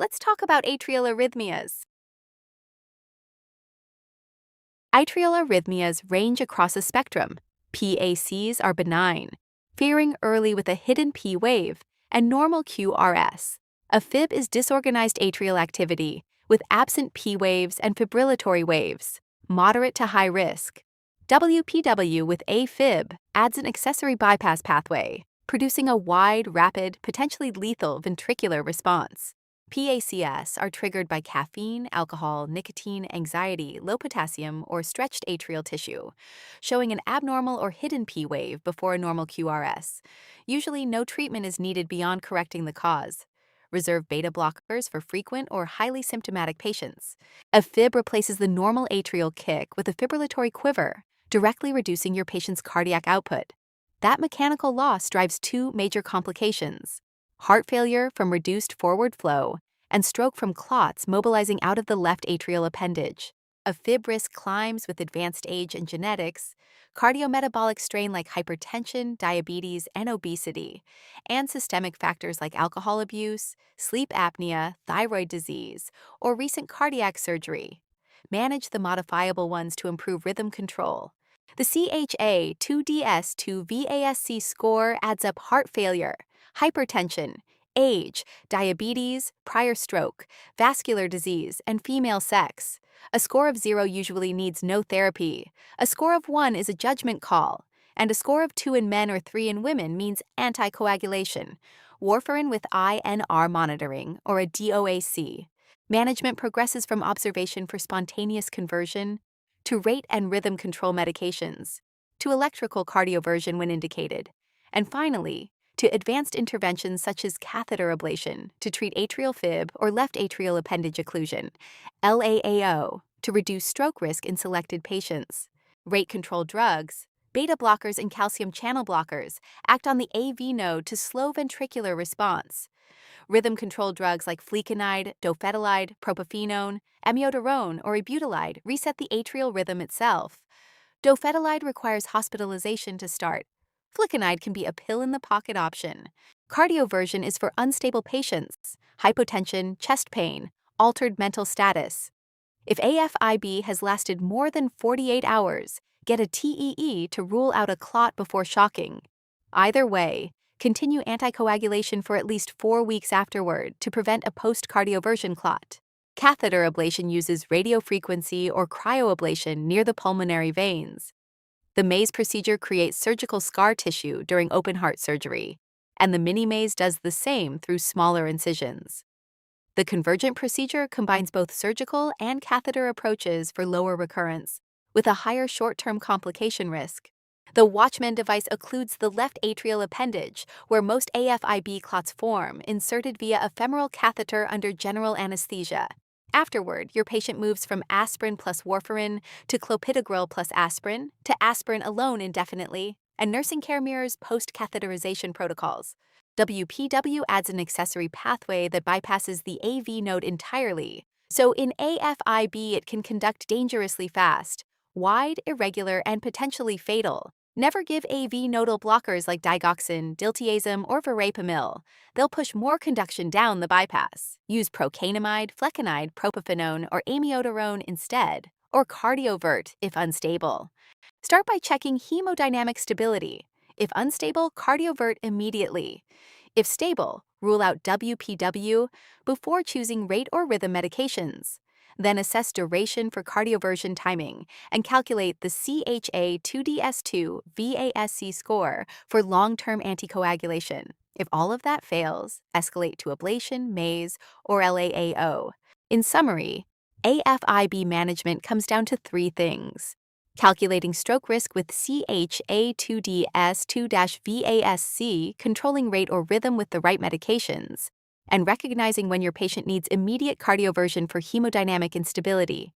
let's talk about atrial arrhythmias. Atrial arrhythmias range across a spectrum. PACs are benign, fearing early with a hidden P wave, and normal QRS. AFib is disorganized atrial activity with absent P waves and fibrillatory waves, moderate to high risk. WPW with AFib adds an accessory bypass pathway, producing a wide, rapid, potentially lethal ventricular response. PACS are triggered by caffeine, alcohol, nicotine, anxiety, low potassium, or stretched atrial tissue, showing an abnormal or hidden P wave before a normal QRS. Usually, no treatment is needed beyond correcting the cause. Reserve beta blockers for frequent or highly symptomatic patients. AFib replaces the normal atrial kick with a fibrillatory quiver, directly reducing your patient's cardiac output. That mechanical loss drives two major complications: heart failure from reduced forward flow, and stroke from clots mobilizing out of the left atrial appendage. AFib risk climbs with advanced age and genetics, cardiometabolic strain like hypertension, diabetes, and obesity, and systemic factors like alcohol abuse, sleep apnea, thyroid disease, or recent cardiac surgery. Manage the modifiable ones to improve rhythm control. The CHA₂DS₂-VASc score adds up heart failure, hypertension, age, diabetes, prior stroke, vascular disease, and female sex. A score of 0 usually needs no therapy. A score of 1 is a judgment call. And a score of 2 in men or 3 in women means anticoagulation, warfarin with INR monitoring, or a DOAC. Management progresses from observation for spontaneous conversion, to rate and rhythm control medications, to electrical cardioversion when indicated, and finally, to advanced interventions such as catheter ablation to treat atrial fib or left atrial appendage occlusion, LAAO, to reduce stroke risk in selected patients. Rate-controlled drugs, beta blockers and calcium channel blockers, act on the AV node to slow ventricular response. Rhythm-controlled drugs like flecainide, dofetilide, propafenone, amiodarone, or ibutylide reset the atrial rhythm itself. Dofetilide requires hospitalization to start. Flecainide can be a pill-in-the-pocket option. Cardioversion is for unstable patients, hypotension, chest pain, altered mental status. If AFib has lasted more than 48 hours, get a TEE to rule out a clot before shocking. Either way, continue anticoagulation for at least 4 weeks afterward to prevent a post-cardioversion clot. Catheter ablation uses radiofrequency or cryoablation near the pulmonary veins. The maze procedure creates surgical scar tissue during open heart surgery, and the mini maze does the same through smaller incisions. The convergent procedure combines both surgical and catheter approaches for lower recurrence, with a higher short-term complication risk. The WATCHMAN device occludes the left atrial appendage, where most AFib clots form, inserted via a femoral catheter under general anesthesia. Afterward, your patient moves from aspirin plus warfarin to clopidogrel plus aspirin to aspirin alone indefinitely, and nursing care mirrors post-catheterization protocols. WPW adds an accessory pathway that bypasses the AV node entirely, so in AFib it can conduct dangerously fast, wide, irregular, and potentially fatal. Never give AV nodal blockers like digoxin, diltiazem, or verapamil. They'll push more conduction down the bypass. Use procainamide, flecainide, propafenone, or amiodarone instead, or cardiovert if unstable. Start by checking hemodynamic stability. If unstable, cardiovert immediately. If stable, rule out WPW before choosing rate or rhythm medications. Then assess duration for cardioversion timing and calculate the CHA₂DS₂-VASc score for long-term anticoagulation. If all of that fails, escalate to ablation, maze, or LAAO. In summary, AFib management comes down to 3 things: calculating stroke risk with CHA₂DS₂-VASc, controlling rate or rhythm with the right medications, and recognizing when your patient needs immediate cardioversion for hemodynamic instability.